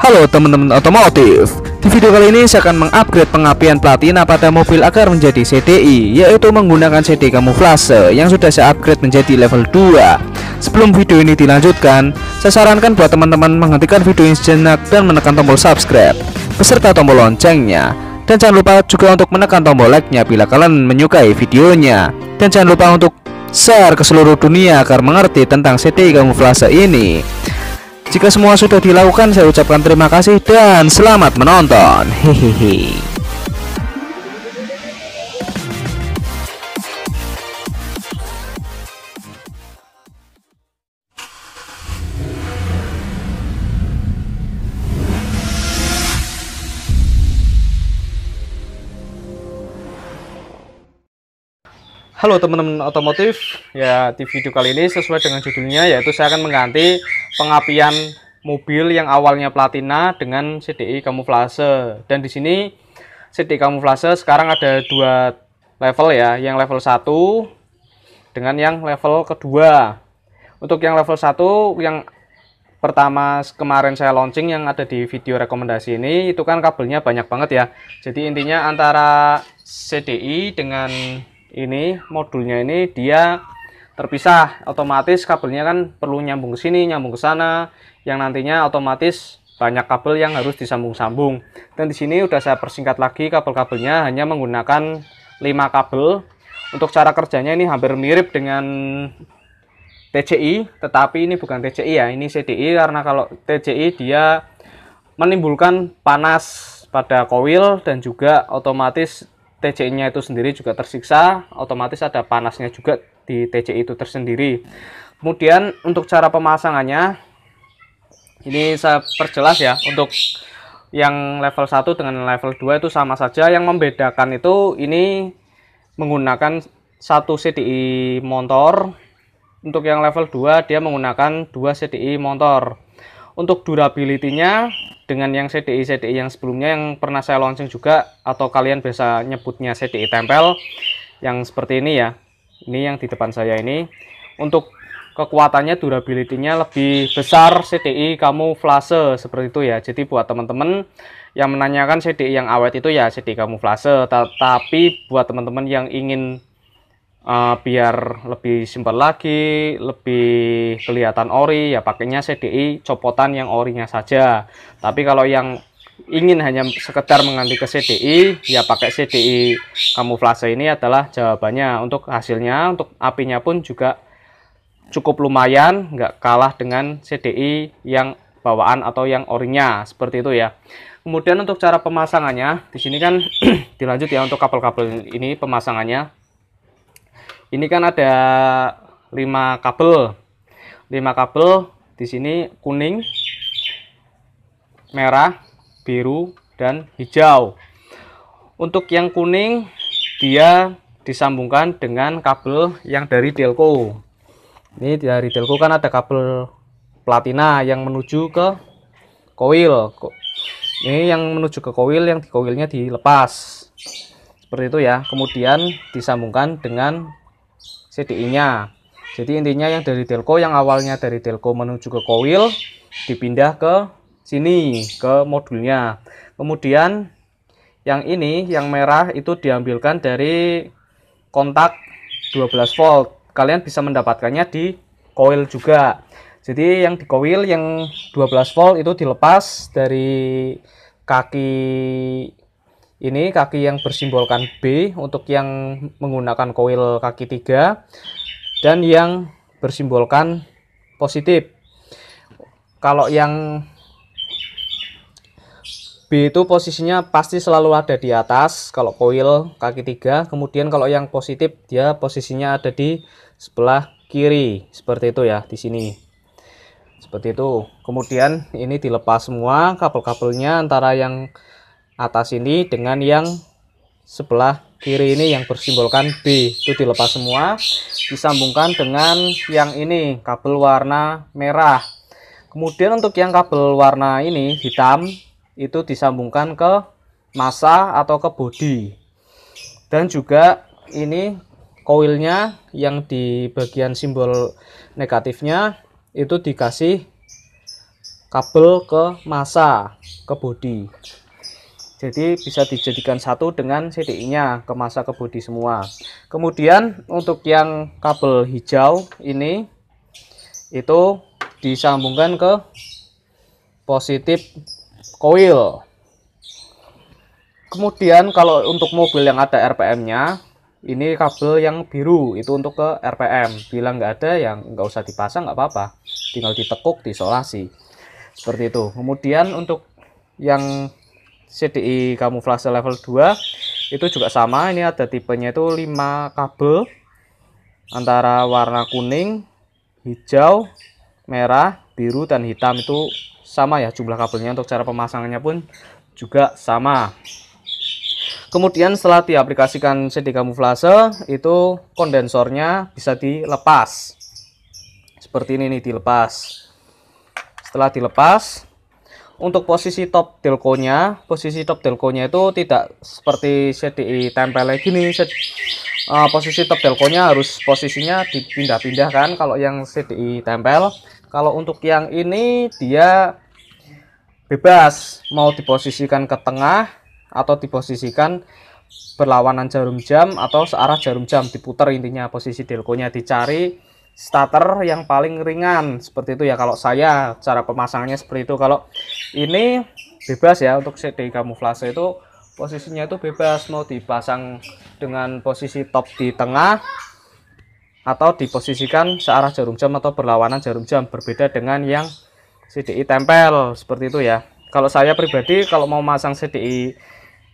Halo teman-teman otomotif. Di video kali ini saya akan mengupgrade pengapian platina pada mobil agar menjadi CDI, yaitu menggunakan CDI kamuflase yang sudah saya upgrade menjadi level 2. Sebelum video ini dilanjutkan, saya sarankan buat teman-teman menghentikan video ini sejenak dan menekan tombol subscribe beserta tombol loncengnya. Dan jangan lupa juga untuk menekan tombol like-nya bila kalian menyukai videonya. Dan jangan lupa untuk share ke seluruh dunia agar mengerti tentang CDI kamuflase ini. Jika semua sudah dilakukan, saya ucapkan terima kasih dan selamat menonton. Hehehe. Halo teman-teman otomotif, ya di video kali ini sesuai dengan judulnya, yaitu saya akan mengganti pengapian mobil yang awalnya platina dengan CDI kamuflase. Dan di sini CDI kamuflase sekarang ada dua level ya, yang level 1 dengan yang level kedua. Untuk yang level 1 yang pertama kemarin saya launching yang ada di video rekomendasi ini, itu kan kabelnya banyak banget ya. Jadi intinya antara CDI dengan ini modulnya ini dia terpisah, otomatis kabelnya kan perlu nyambung ke sini, nyambung ke sana, yang nantinya otomatis banyak kabel yang harus disambung-sambung. Dan di sini udah saya persingkat lagi kabel-kabelnya, hanya menggunakan 5 kabel. Untuk cara kerjanya ini hampir mirip dengan TCI, tetapi ini bukan TCI ya, ini CDI, karena kalau TCI dia menimbulkan panas pada koil dan juga otomatis TCI-nya itu sendiri juga tersiksa, otomatis ada panasnya juga di TCI itu tersendiri. Kemudian untuk cara pemasangannya, ini saya perjelas ya, untuk yang level 1 dengan level 2 itu sama saja. Yang membedakan itu ini menggunakan satu CDI motor. Untuk yang level 2 dia menggunakan 2 CDI motor. Untuk durability-nya dengan yang CDI yang sebelumnya yang pernah saya launching juga, atau kalian biasa nyebutnya CDI tempel yang seperti ini ya, ini yang di depan saya ini, untuk kekuatannya durability-nya lebih besar CDI kamuflase seperti itu ya. Jadi buat teman-teman yang menanyakan CDI yang awet itu ya CDI kamuflase, tapi buat teman-teman yang ingin biar lebih simpel lagi, lebih kelihatan ori, ya pakainya CDI copotan yang orinya saja. Tapi kalau yang ingin hanya sekedar mengganti ke CDI, ya pakai CDI kamuflase ini adalah jawabannya. Untuk hasilnya, untuk apinya pun juga cukup lumayan, nggak kalah dengan CDI yang bawaan atau yang orinya seperti itu ya. Kemudian untuk cara pemasangannya, di sini kan dilanjut ya untuk kabel-kabel ini pemasangannya. Ini kan ada 5 kabel. 5 kabel di sini kuning, merah, biru, dan hijau. Untuk yang kuning dia disambungkan dengan kabel yang dari Delco. Ini dari Delco kan ada kabel platina yang menuju ke koil. Ini yang menuju ke koil, yang di koilnya dilepas. Seperti itu ya. Kemudian disambungkan dengan CDI-nya. Jadi intinya yang dari Delco, yang awalnya dari Delco menuju ke koil, dipindah ke sini, ke modulnya. Kemudian yang ini, yang merah itu diambilkan dari kontak 12 volt. Kalian bisa mendapatkannya di koil juga. Jadi yang di koil yang 12 volt itu dilepas dari kaki ini, kaki yang bersimbolkan B untuk yang menggunakan koil kaki 3, dan yang bersimbolkan positif. Kalau yang B itu posisinya pasti selalu ada di atas kalau koil kaki 3. Kemudian kalau yang positif dia posisinya ada di sebelah kiri seperti itu ya, di sini seperti itu. Kemudian ini dilepas semua kabel-kabelnya, antara yang atas ini dengan yang sebelah kiri ini yang bersimbolkan B itu dilepas semua, disambungkan dengan yang ini kabel warna merah. Kemudian untuk yang kabel warna ini hitam itu disambungkan ke massa atau ke bodi. Dan juga ini koilnya yang di bagian simbol negatifnya itu dikasih kabel ke massa, ke bodi. Jadi bisa dijadikan satu dengan CDI-nya, ke massa ke bodi semua. Kemudian untuk yang kabel hijau ini itu disambungkan ke positif coil. Kemudian kalau untuk mobil yang ada RPM-nya, ini kabel yang biru itu untuk ke RPM. Bila nggak ada yang nggak usah dipasang, nggak apa-apa, tinggal ditekuk, diisolasi seperti itu. Kemudian untuk yang CDI kamuflase level 2 itu juga sama, ini ada tipenya itu 5 kabel antara warna kuning, hijau, merah, biru, dan hitam. Itu sama ya jumlah kabelnya. Untuk cara pemasangannya pun juga sama. Kemudian setelah diaplikasikan CDI kamuflase, itu kondensornya bisa dilepas seperti ini nih, dilepas. Setelah dilepas, untuk posisi top delconya itu tidak seperti CDI tempel gini. Posisi top delconya harus posisinya dipindah-pindah kan kalau yang CDI tempel. Kalau untuk yang ini dia bebas, mau diposisikan ke tengah atau diposisikan berlawanan jarum jam atau searah jarum jam, diputar. Intinya posisi delconya dicari starter yang paling ringan seperti itu ya. Kalau saya cara pemasangannya seperti itu. Kalau ini bebas ya, untuk CDI kamuflase itu posisinya itu bebas, mau dipasang dengan posisi top di tengah atau diposisikan searah jarum jam atau berlawanan jarum jam, berbeda dengan yang CDI tempel seperti itu ya. Kalau saya pribadi kalau mau masang CDI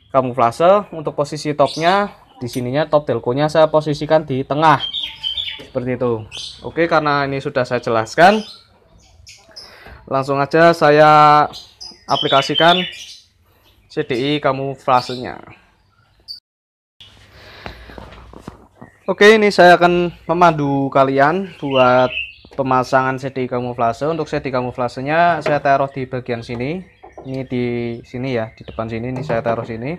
kamuflase, untuk posisi topnya di sininya, top delconya saya posisikan di tengah seperti itu. Oke, karena ini sudah saya jelaskan, langsung aja saya aplikasikan CDI kamuflasenya. Oke, ini saya akan memandu kalian buat pemasangan CDI kamuflase. Untuk CDI kamuflasenya saya taruh di bagian sini. Ini di sini ya, di depan sini. Ini saya taruh sini.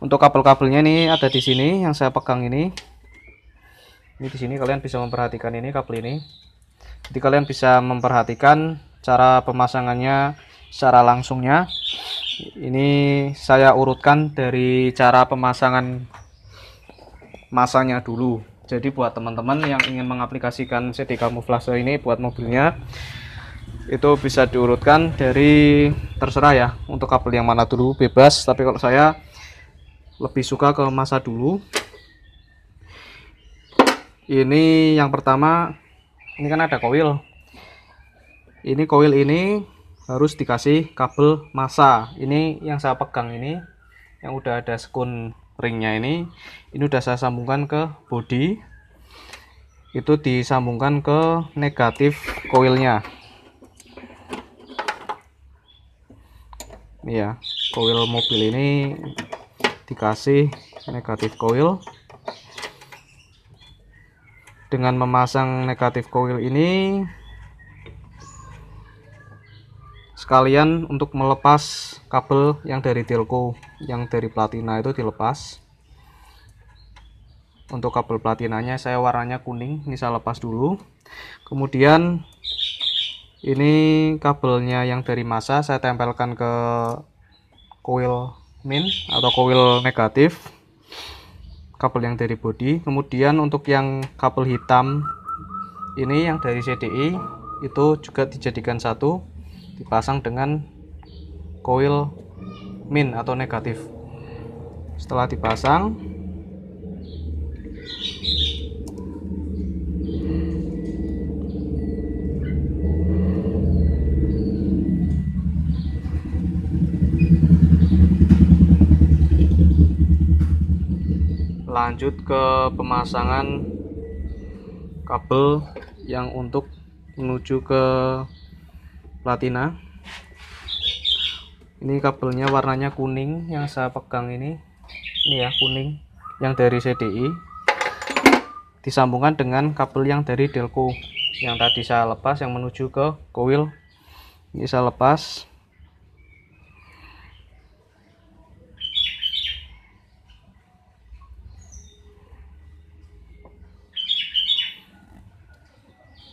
Untuk kabel-kabelnya nih ada di sini yang saya pegang ini. Ini di sini kalian bisa memperhatikan ini kabel ini. Jadi kalian bisa memperhatikan cara pemasangannya secara langsungnya. Ini saya urutkan dari cara pemasangan masanya dulu. Jadi buat teman-teman yang ingin mengaplikasikan CDI kamuflase ini buat mobilnya, itu bisa diurutkan dari, terserah ya, untuk kabel yang mana dulu bebas, tapi kalau saya lebih suka ke massa dulu. Ini yang pertama, ini kan ada koil. Ini koil ini harus dikasih kabel massa. Ini yang saya pegang ini, yang udah ada sekun ringnya ini udah saya sambungkan ke bodi. Itu disambungkan ke negatif koilnya. Ini ya, koil mobil ini dikasih negatif koil. Dengan memasang negatif koil ini, sekalian untuk melepas kabel yang dari delco, yang dari platina itu dilepas. Untuk kabel platinanya saya warnanya kuning, ini saya lepas dulu. Kemudian ini kabelnya yang dari massa saya tempelkan ke koil min atau koil negatif, kabel yang dari bodi. Kemudian untuk yang kabel hitam ini yang dari CDI itu juga dijadikan satu, dipasang dengan koil min atau negatif. Setelah dipasang, lanjut ke pemasangan kabel yang untuk menuju ke platina. Ini kabelnya warnanya kuning yang saya pegang ini ya, kuning yang dari CDI, disambungkan dengan kabel yang dari delco yang tadi saya lepas, yang menuju ke koil. Ini saya lepas.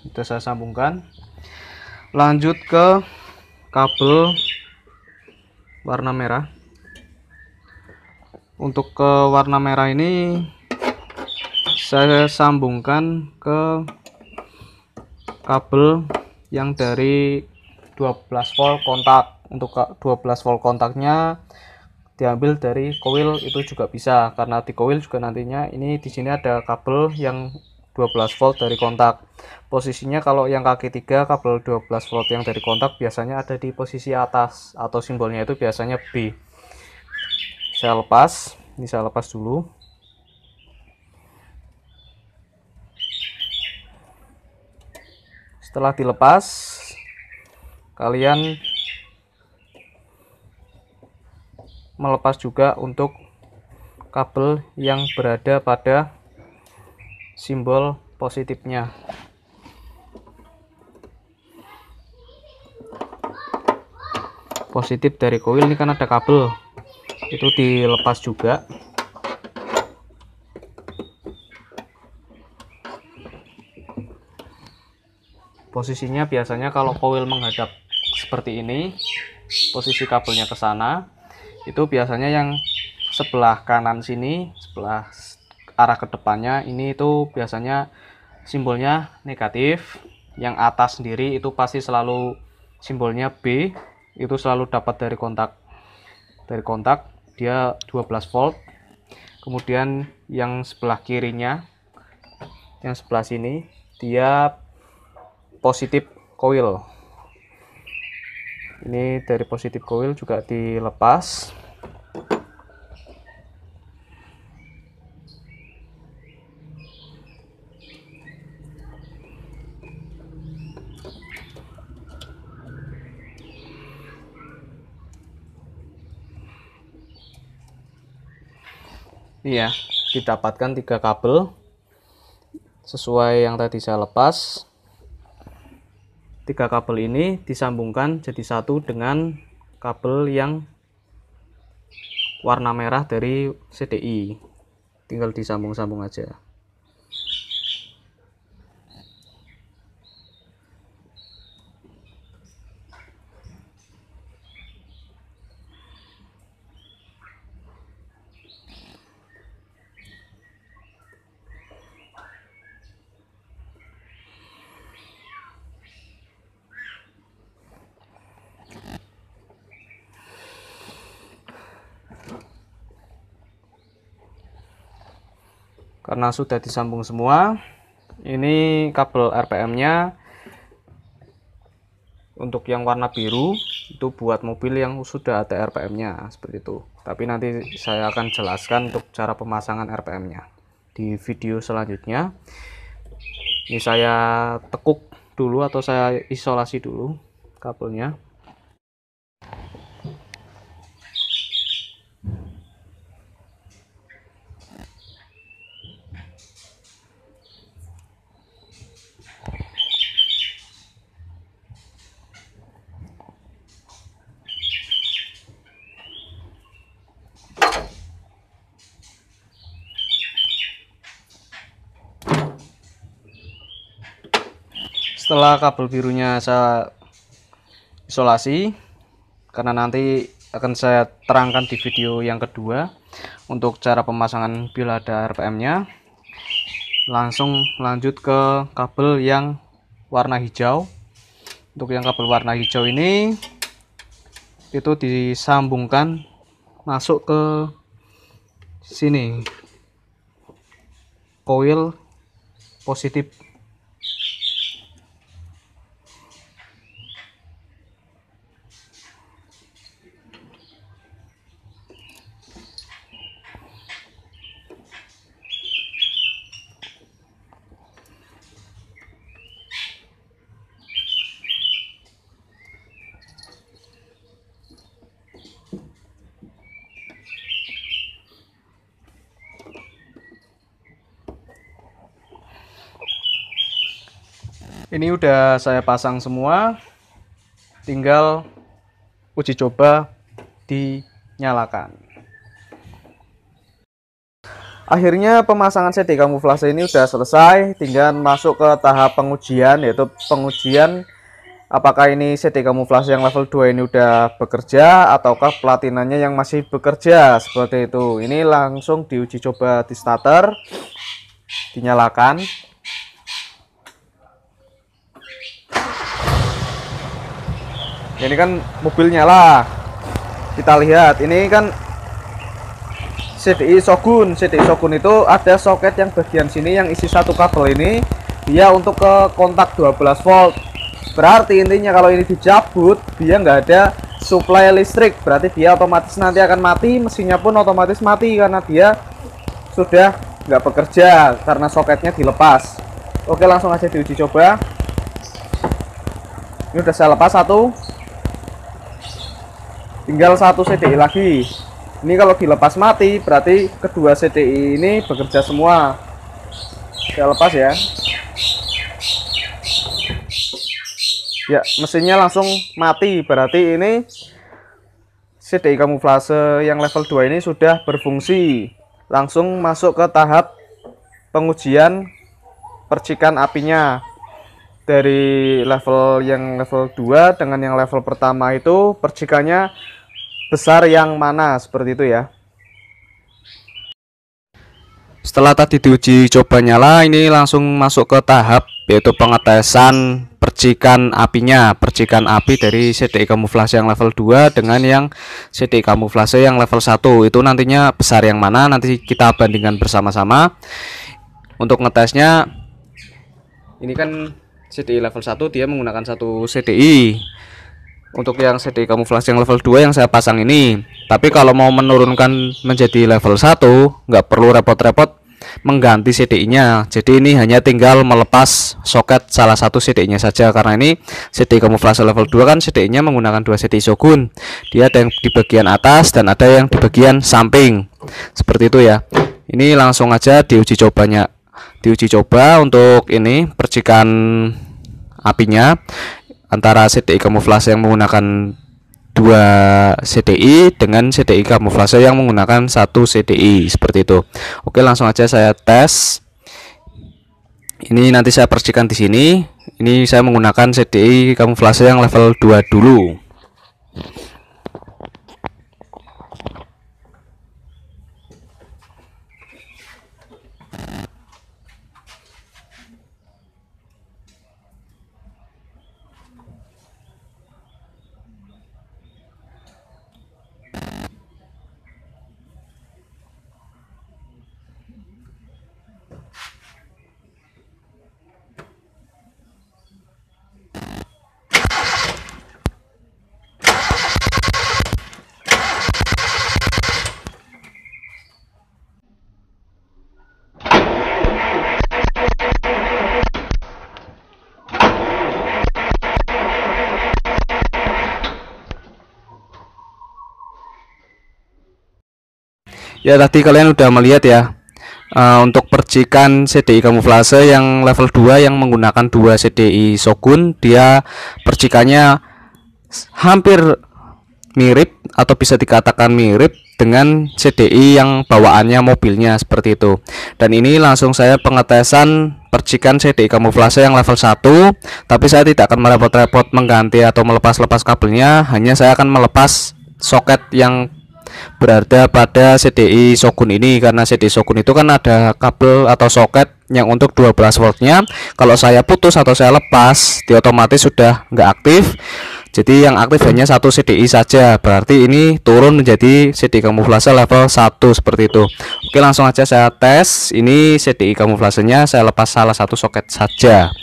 Itu saya sambungkan. Lanjut ke kabel warna merah. Untuk ke warna merah ini saya sambungkan ke kabel yang dari 12 volt kontak. Untuk 12 volt kontaknya diambil dari coil itu juga bisa, karena di coil juga nantinya ini di sini ada kabel yang 12 volt dari kontak. Posisinya kalau yang kaki 3 kabel 12 volt yang dari kontak biasanya ada di posisi atas, atau simbolnya itu biasanya B. Saya lepas, ini saya lepas dulu. Setelah dilepas, kalian melepas juga untuk kabel yang berada pada simbol positifnya. Positif dari koil ini kan ada kabel, itu dilepas juga. Posisinya biasanya kalau koil menghadap seperti ini, posisi kabelnya ke sana, itu biasanya yang sebelah kanan sini, sebelah arah ke depannya ini itu biasanya simbolnya negatif. Yang atas sendiri itu pasti selalu simbolnya B, itu selalu dapat dari kontak. Dari kontak dia 12 volt. Kemudian yang sebelah kirinya, yang sebelah sini, dia positif coil. Ini dari positif coil juga dilepas. Iya, didapatkan 3 kabel sesuai yang tadi saya lepas. 3 kabel ini disambungkan jadi satu dengan kabel yang warna merah dari CDI. Tinggal disambung-sambung aja. Karena sudah disambung semua, ini kabel RPM-nya untuk yang warna biru itu buat mobil yang sudah ada RPM-nya seperti itu. Tapi nanti saya akan jelaskan untuk cara pemasangan RPM-nya di video selanjutnya. Ini saya tekuk dulu atau saya isolasi dulu kabelnya. Setelah kabel birunya saya isolasi, karena nanti akan saya terangkan di video yang kedua untuk cara pemasangan bila ada RPM-nya, langsung lanjut ke kabel yang warna hijau. Untuk yang kabel warna hijau ini itu disambungkan masuk ke sini, koil positif. Ini udah saya pasang semua, tinggal uji coba dinyalakan. Akhirnya pemasangan CD kamuflase ini udah selesai, tinggal masuk ke tahap pengujian, yaitu pengujian apakah ini CDI kamuflase yang level 2 ini udah bekerja ataukah platinanya yang masih bekerja seperti itu. Ini langsung diuji coba di starter, dinyalakan. Ini kan mobil nyala, kita lihat ini kan CDI Shogun. CDI Shogun itu ada soket yang bagian sini yang isi satu kabel ini, dia untuk ke kontak 12 volt. Berarti intinya kalau ini dicabut, dia nggak ada suplai listrik, berarti dia otomatis nanti akan mati, mesinnya pun otomatis mati karena dia sudah nggak bekerja karena soketnya dilepas. Oke, langsung aja diuji coba. Ini udah saya lepas satu, tinggal satu CDI lagi. Ini kalau dilepas mati, berarti kedua CDI ini bekerja semua. Saya lepas ya. Ya, mesinnya langsung mati. Berarti ini CDI kamuflase yang level 2 ini sudah berfungsi. Langsung masuk ke tahap pengujian percikan apinya. Dari level yang level 2 dengan yang level pertama itu percikannya besar yang mana, seperti itu ya. Setelah tadi diuji coba nyala, ini langsung masuk ke tahap yaitu pengetesan percikan apinya. Percikan api dari CDI kamuflase yang level 2 dengan yang CDI kamuflase yang level 1 itu nantinya besar yang mana, nanti kita bandingkan bersama-sama. Untuk ngetesnya, ini kan CDI level 1 dia menggunakan satu CDI. Untuk yang CDI kamuflase yang level 2 yang saya pasang ini. Tapi kalau mau menurunkan menjadi level 1, nggak perlu repot-repot mengganti CDI-nya. Jadi ini hanya tinggal melepas soket salah satu CDI-nya saja. Karena ini CDI kamuflase level 2 kan CDI-nya menggunakan dua CDI Shogun. Dia ada yang di bagian atas dan ada yang di bagian samping. Seperti itu ya. Ini langsung aja diuji cobanya. Diuji coba untuk ini percikan apinya antara CDI kamuflase yang menggunakan dua CDI dengan CDI kamuflase yang menggunakan satu CDI, seperti itu. Oke, langsung aja saya tes. Ini nanti saya percikan di sini. Ini saya menggunakan CDI kamuflase yang level 2 dulu. Ya, tadi kalian udah melihat ya, untuk percikan CDI kamuflase yang level 2 yang menggunakan dua CDI Shogun, dia percikannya hampir mirip atau bisa dikatakan mirip dengan CDI yang bawaannya mobilnya, seperti itu. Dan ini langsung saya pengetesan percikan CDI kamuflase yang level 1, tapi saya tidak akan merepot-repot mengganti atau melepas-lepas kabelnya, hanya saya akan melepas soket yang berada pada CDI Shogun ini. Karena CDI Shogun itu kan ada kabel atau soket yang untuk 12 voltnya. Kalau saya putus atau saya lepas, dia otomatis sudah nggak aktif. Jadi yang aktif hanya satu CDI saja. Berarti ini turun menjadi CDI kamuflase level 1, seperti itu. Oke, langsung aja saya tes. Ini CDI kamuflasenya saya lepas salah satu soket saja.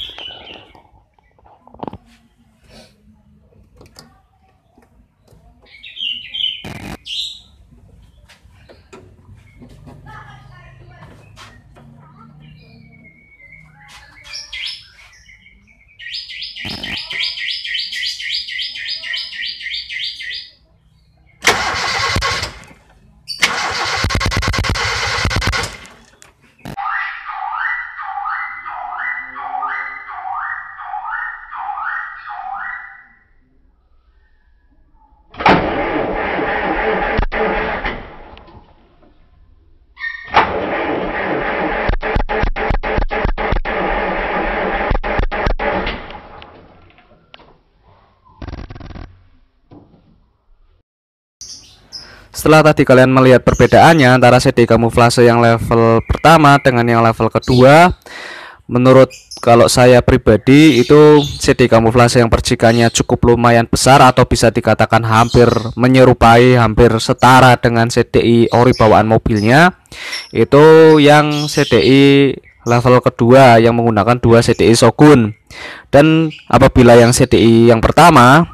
Setelah tadi kalian melihat perbedaannya antara CDI kamuflase yang level pertama dengan yang level kedua, menurut kalau saya pribadi itu CDI kamuflase yang percikannya cukup lumayan besar atau bisa dikatakan hampir menyerupai, hampir setara dengan CDI ori bawaan mobilnya, itu yang CDI level kedua yang menggunakan 2 CDI Shogun. Dan apabila yang CDI yang pertama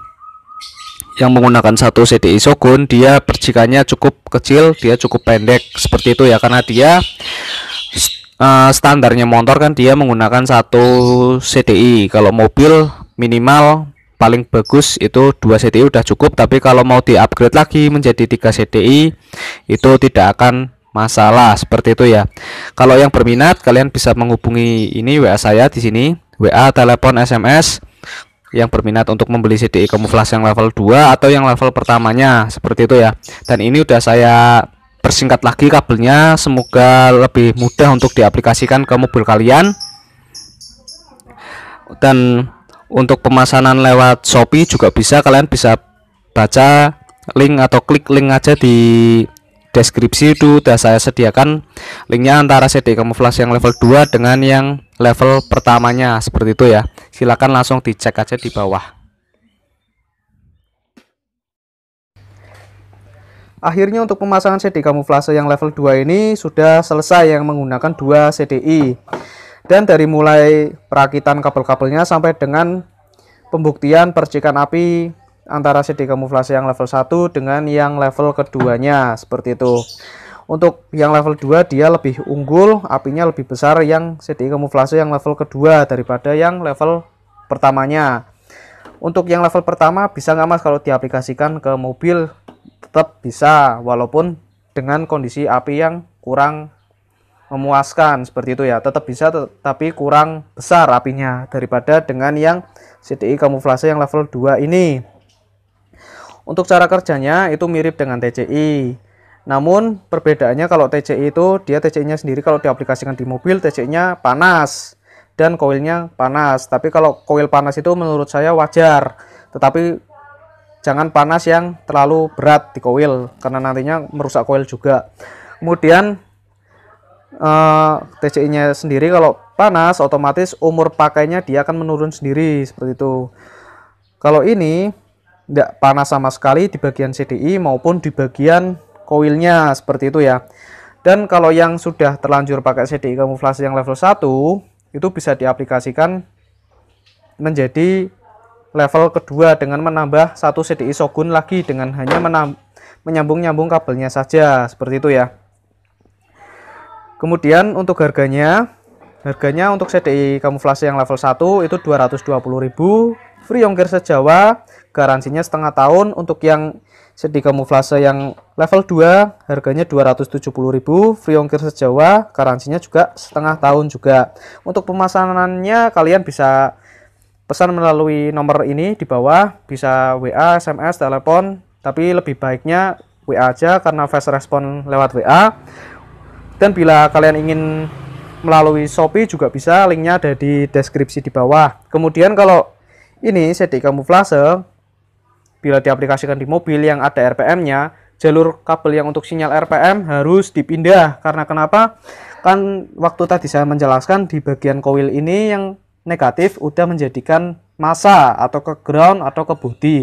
yang menggunakan 1 CDI Shogun, dia percikannya cukup kecil, dia cukup pendek seperti itu ya, karena dia standarnya motor kan dia menggunakan 1 CDI. Kalau mobil minimal paling bagus itu 2 CDI udah cukup, tapi kalau mau di-upgrade lagi menjadi 3 CDI itu tidak akan masalah seperti itu ya. Kalau yang berminat kalian bisa menghubungi ini WA saya di sini, WA, telepon, SMS, yang berminat untuk membeli CDI kamuflase yang level 2 atau yang level pertamanya seperti itu ya. Dan ini udah saya persingkat lagi kabelnya, semoga lebih mudah untuk diaplikasikan ke mobil kalian. Dan untuk pemesanan lewat Shopee juga bisa, kalian bisa baca link atau klik link aja di deskripsi, itu udah saya sediakan linknya antara CDI kamuflase yang level 2 dengan yang level pertamanya seperti itu ya. Silakan langsung dicek aja di bawah. Akhirnya untuk pemasangan CDI kamuflase yang level 2 ini sudah selesai yang menggunakan 2 CDI. Dan dari mulai perakitan kabel-kabelnya sampai dengan pembuktian percikan api antara CDI kamuflase yang level 1 dengan yang level keduanya seperti itu. Untuk yang level 2 dia lebih unggul, apinya lebih besar yang CDI kamuflase yang level kedua daripada yang level pertamanya. Untuk yang level pertama bisa nggak Mas kalau diaplikasikan ke mobil? Tetap bisa, walaupun dengan kondisi api yang kurang memuaskan seperti itu ya. Tetap bisa, tetapi kurang besar apinya daripada dengan yang CDI kamuflase yang level 2 ini. Untuk cara kerjanya itu mirip dengan TCI. Namun perbedaannya kalau TCI itu dia TCI-nya sendiri kalau diaplikasikan di mobil TCI-nya panas dan koilnya panas. Tapi kalau koil panas itu menurut saya wajar. Tetapi jangan panas yang terlalu berat di koil karena nantinya merusak koil juga. Kemudian TCI-nya sendiri kalau panas otomatis umur pakainya dia akan menurun sendiri seperti itu. Kalau ini tidak panas sama sekali di bagian CDI maupun di bagian koilnya seperti itu ya. Dan kalau yang sudah terlanjur pakai CDI kamuflase yang level 1 itu bisa diaplikasikan menjadi level kedua dengan menambah 1 CDI Shogun lagi dengan hanya menyambung-nyambung kabelnya saja seperti itu ya. Kemudian untuk harganya untuk CDI kamuflase yang level 1 itu 220.000, free ongkir sejawa, garansinya setengah tahun. Untuk yang CDI kamuflase yang level 2 harganya 270.000, free ongkir sejawa, garansinya juga setengah tahun juga. Untuk pemesanannya kalian bisa pesan melalui nomor ini di bawah, bisa WA, SMS, telepon, tapi lebih baiknya WA aja karena fast respon lewat WA. Dan bila kalian ingin melalui Shopee juga bisa, linknya ada di deskripsi di bawah. Kemudian kalau ini CDI kamuflase bila diaplikasikan di mobil yang ada RPM-nya, jalur kabel yang untuk sinyal RPM harus dipindah. Karena kenapa? Kan waktu tadi saya menjelaskan di bagian koil ini yang negatif udah menjadikan massa atau ke ground atau ke bodi.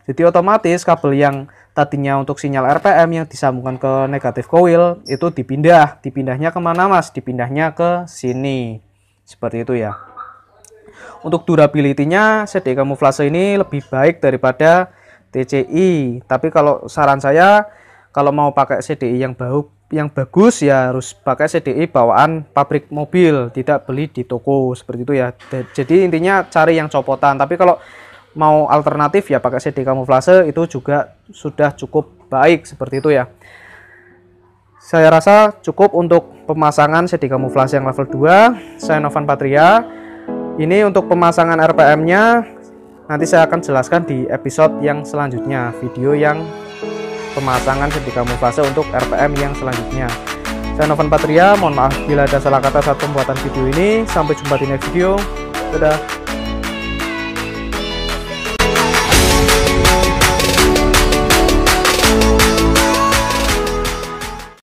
Jadi otomatis kabel yang tadinya untuk sinyal RPM yang disambungkan ke negatif koil itu dipindahnya kemana Mas? Dipindahnya ke sini seperti itu ya. Untuk durability-nya CDI kamuflase ini lebih baik daripada TCI. Tapi kalau saran saya kalau mau pakai CDI yang bagus ya harus pakai CDI bawaan pabrik mobil, tidak beli di toko seperti itu ya. Jadi intinya cari yang copotan. Tapi kalau mau alternatif ya pakai CDI kamuflase itu juga sudah cukup baik seperti itu ya. Saya rasa cukup untuk pemasangan CDI kamuflase yang level 2. Saya Novan Patria. Ini untuk pemasangan RPM-nya nanti saya akan jelaskan di episode yang selanjutnya, video yang pemasangan CDI kamuflase untuk RPM yang selanjutnya. Saya Novan Patria, mohon maaf bila ada salah kata saat pembuatan video ini. Sampai jumpa di next video. Dadah.